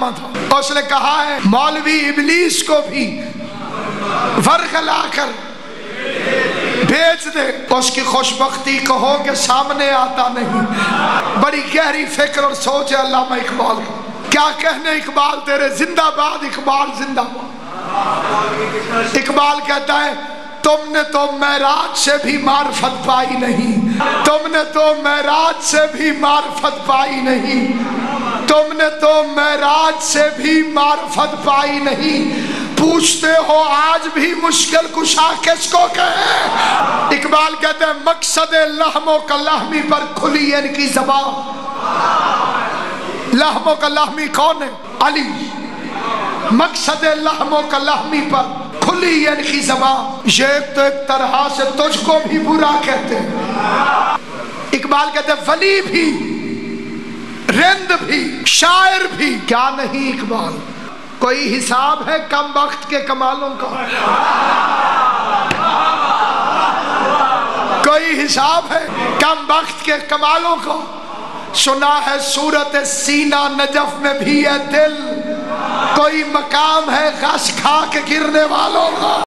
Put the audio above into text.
Drama تھا. اس نے کہا ہے مولوی ابلیس کو بھی ورغلا کر بھیج دے، اس کی خوشبختی کہو کہ سامنے آتا نہیں. بڑی گہری فکر اور سوچ ہے علامہ اقبال کا. کیا کہنے اقبال تیرے، زندہ باد اقبال زندہ باد. اقبال کہتا ہے تم نے تو معراج سے بھی معرفت پائی نہیں، تم نے تو معراج سے بھی معرفت پائی نہیں، تم نے تو معراج سے بھی معرفت پائی نہیں، پوچھتے ہو آج بھی مشکل کشا کس کو کہے. اقبال کہتے ہیں مقصد لحم و کلحمی پر کھلی ان کی زبان. لحم و کلحمی کون ہے؟ علی. مقصد لحم و کلحمی پر کھلی ان کی زبان، یہ تو ایک طرح سے تجھ کو بھی برا کہتے ہیں. اقبال کہتے ہیں ولی بھی، رند بھی، شاعر بھی، کیا نہیں اقبال. کوئی حساب ہے کم وقت کے کمالوں کا؟ کوئی حساب ہے کم وقت کے کمالوں کا؟ سنا ہے صورت سینہ نجف میں بھی ہے دل، کوئی مقام ہے غش کھا کے گرنے والوں کا.